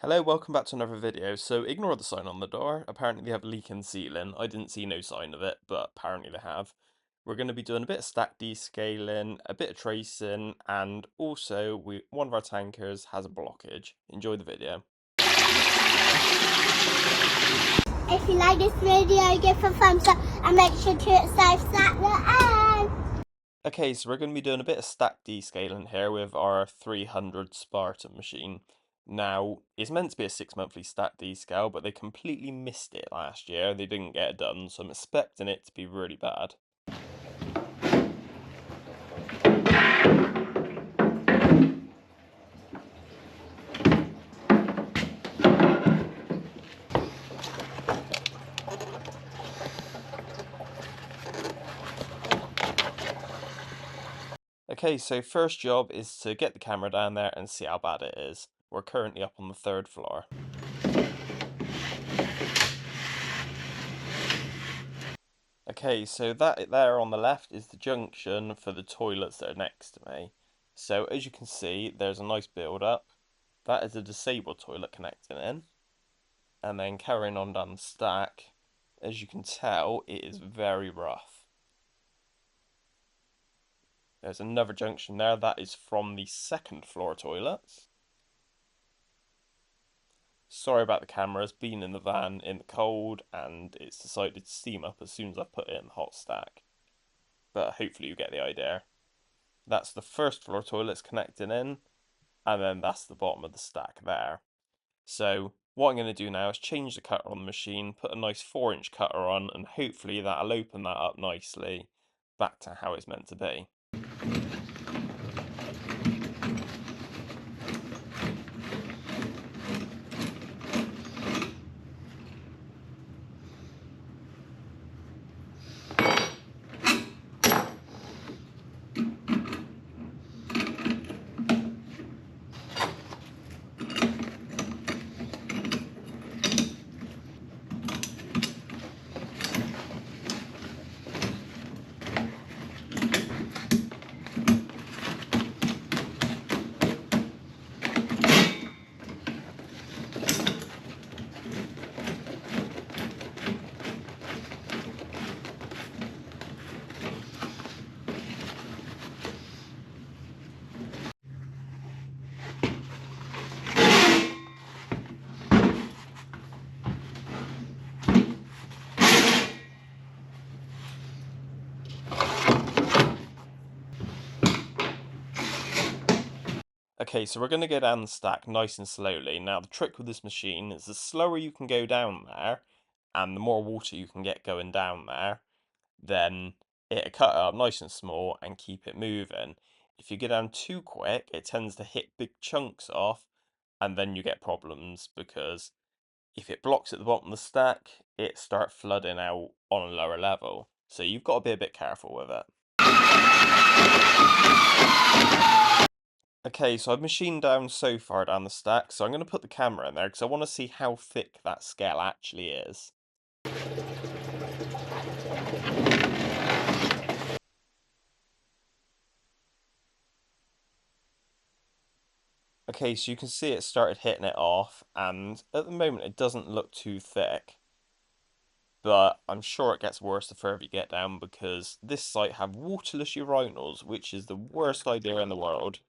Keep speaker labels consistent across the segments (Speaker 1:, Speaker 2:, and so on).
Speaker 1: Hello, welcome back to another video. So ignore the sign on the door. Apparently they have a leak in the ceiling. I didn't see no sign of it, but apparently they have. We're going to be doing a bit of stack descaling, a bit of tracing, and also one of our tankers has a blockage. Enjoy the video.
Speaker 2: If you like this video, give a thumbs up and make sure to hit subscribe at the end.
Speaker 1: Okay, so we're going to be doing a bit of stack descaling here with our 300 Spartan machine. Now, it's meant to be a 6 monthly stack descale, but they completely missed it last year. They didn't get it done, so I'm expecting it to be really bad. Okay, so first job is to get the camera down there and see how bad it is. We're currently up on the 3rd floor. Okay, so that there on the left is the junction for the toilets that are next to me. So as you can see, there's a nice build up. That is a disabled toilet connecting in. And then carrying on down the stack, as you can tell, it is very rough. There's another junction there, that is from the 2nd floor toilets. Sorry about the camera, it's been in the van in the cold and it's decided to steam up as soon as I put it in the hot stack. But hopefully you get the idea. That's the 1st floor toilets connecting in, and then that's the bottom of the stack there. So what I'm going to do now is change the cutter on the machine, put a nice 4-inch cutter on, and hopefully that'll open that up nicely back to how it's meant to be. Okay, so we're going to go down the stack nice and slowly. Now the trick with this machine is the slower you can go down there, and the more water you can get going down there, then it'll cut it up nice and small and keep it moving. If you go down too quick, it tends to hit big chunks off, and then you get problems because if it blocks at the bottom of the stack, it starts flooding out on a lower level. So you've got to be a bit careful with it. Okay, so I've machined down so far down the stack, so I'm going to put the camera in there because I want to see how thick that scale actually is. Okay, so you can see it started hitting it off, and at the moment it doesn't look too thick. But I'm sure it gets worse the further you get down because this site have waterless urinals, which is the worst idea in the world.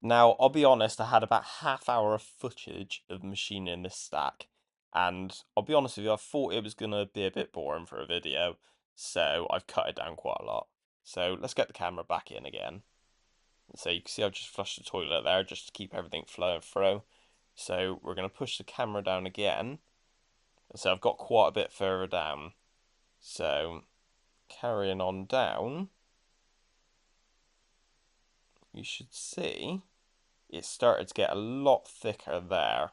Speaker 1: Now, I'll be honest, I had about half hour of footage of machining this stack, and I'll be honest with you, I thought it was going to be a bit boring for a video, so I've cut it down quite a lot. So let's get the camera back in again. So you can see I've just flushed the toilet there just to keep everything flowing through. So we're going to push the camera down again. So I've got quite a bit further down. So carrying on down, you should see it started to get a lot thicker there.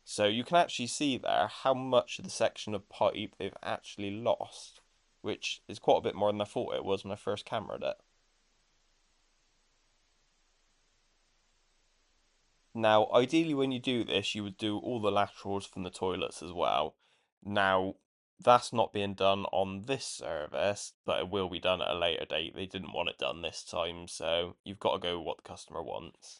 Speaker 1: So you can actually see there how much of the section of pipe they've actually lost, which is quite a bit more than I thought it was when I first cameraed it. Now, ideally when you do this, you would do all the laterals from the toilets as well. Now, that's not being done on this service, but it will be done at a later date. They didn't want it done this time, so you've got to go with what the customer wants.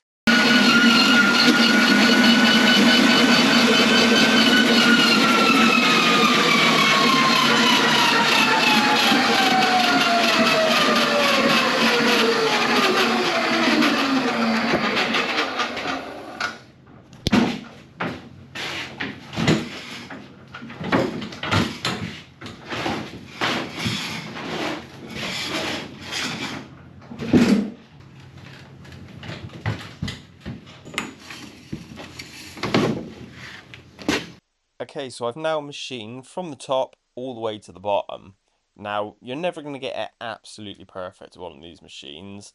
Speaker 1: Okay, so I've now machined from the top all the way to the bottom. Now, you're never going to get it absolutely perfect with one of these machines,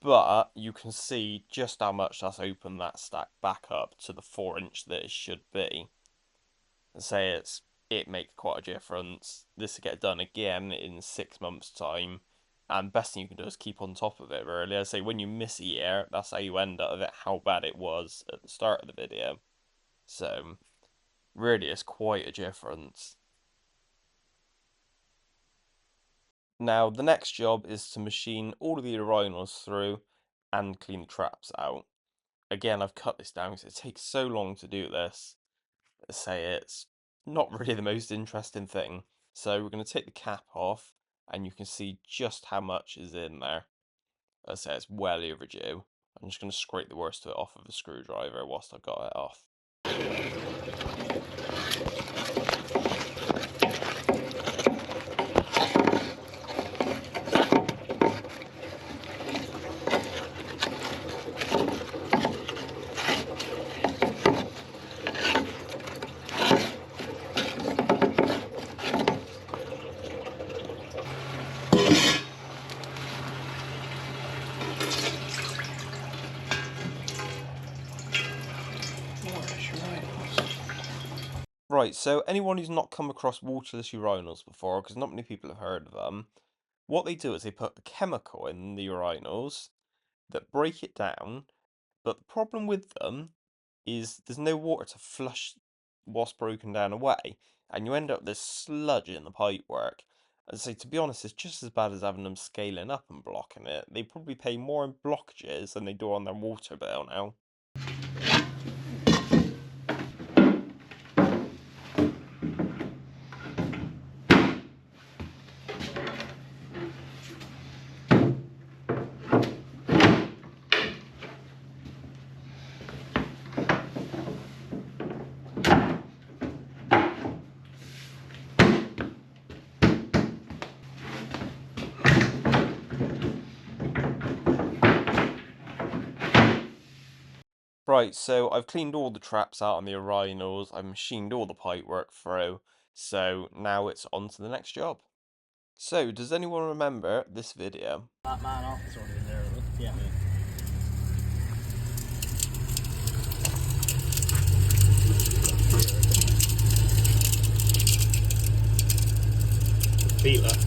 Speaker 1: but you can see just how much that's opened that stack back up to the 4-inch that it should be. And say it makes quite a difference. This will get done again in 6 months' time, and best thing you can do is keep on top of it, really. I say when you miss a year, that's how you end up with it, how bad it was at the start of the video. So really, it's quite a difference. Now, the next job is to machine all of the urinals through and clean the traps out. Again, I've cut this down because it takes so long to do this. I say it's not really the most interesting thing. So we're going to take the cap off and you can see just how much is in there. I say it's well overdue. I'm just going to scrape the worst of it off with a screwdriver whilst I've got it off. Right, so anyone who's not come across waterless urinals before, because not many people have heard of them, what they do is they put a chemical in the urinals that break it down, but the problem with them is there's no water to flush what's broken down away, and you end up with this sludge in the pipework. And so, to be honest, it's just as bad as having them scaling up and blocking it. They probably pay more in blockages than they do on their water bill now. Right, so I've cleaned all the traps out on the urinals, I've machined all the pipework through, so now it's on to the next job. So, does anyone remember this video?
Speaker 3: That man off is already in there, yeah. Feel that.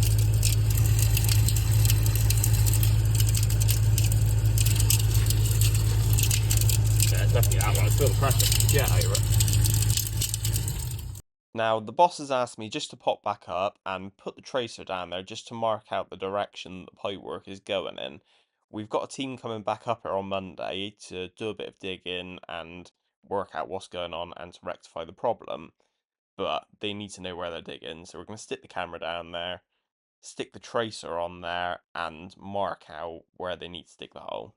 Speaker 3: Yeah, it's definitely that one. It's still the pressure. Yeah, I hear it.
Speaker 1: Now, the boss has asked me just to pop back up and put the tracer down there just to mark out the direction the pipework is going in. We've got a team coming back up here on Monday to do a bit of digging and work out what's going on and to rectify the problem. But they need to know where they're digging, so we're going to stick the camera down there, stick the tracer on there, and mark out where they need to dig the hole.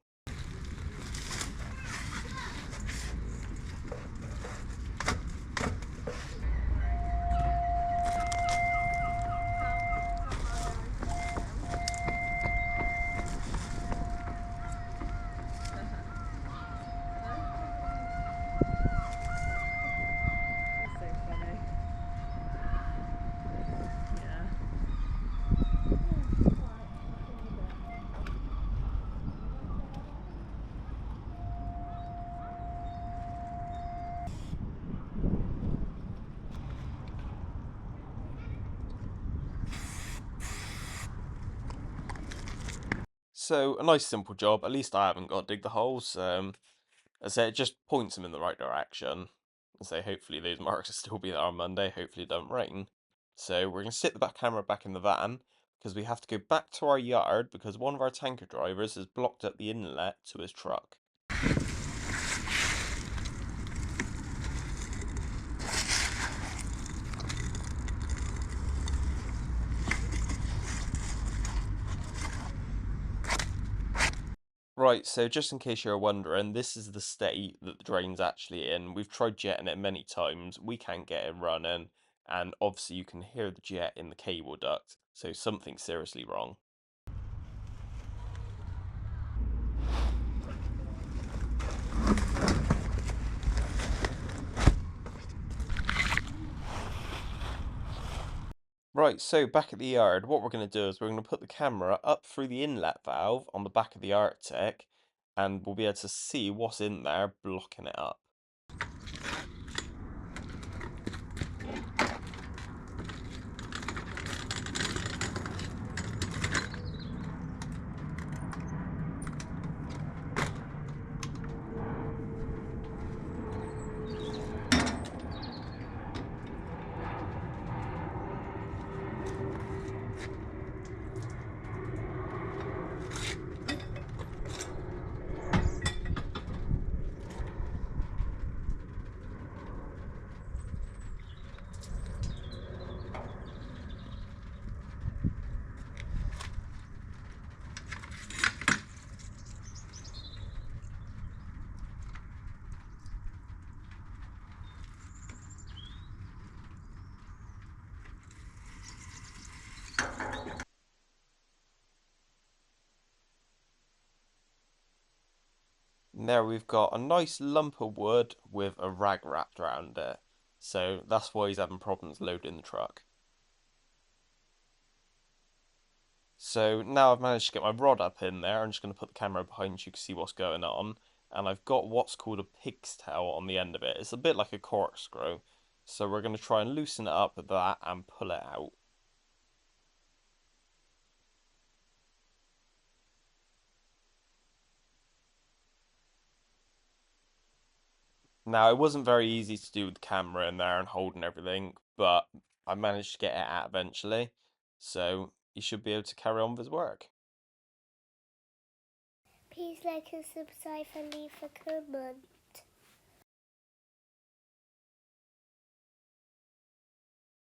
Speaker 1: So a nice simple job. At least I haven't got to dig the holes. As I say, it just points them in the right direction. And so hopefully those marks will still be there on Monday. Hopefully it don't rain. So we're going to sit the back camera back in the van because we have to go back to our yard because one of our tanker drivers has blocked up the inlet to his truck. Right, so just in case you're wondering, this is the state that the drain's actually in. We've tried jetting it many times, we can't get it running, and obviously you can hear the jet in the cable duct, so something's seriously wrong. Right, so back at the yard, what we're going to do is we're going to put the camera up through the inlet valve on the back of the Arctic, and we'll be able to see what's in there blocking it up. And there we've got a nice lump of wood with a rag wrapped around it. So that's why he's having problems loading the truck. So now I've managed to get my rod up in there. I'm just going to put the camera behind you to see what's going on. And I've got what's called a pig's tail on the end of it. It's a bit like a corkscrew. So we're going to try and loosen it up with that and pull it out. Now, it wasn't very easy to do with the camera in there and holding everything, but I managed to get it out eventually. So he should be able to carry on with his work.
Speaker 2: Please like and subscribe and leave a comment.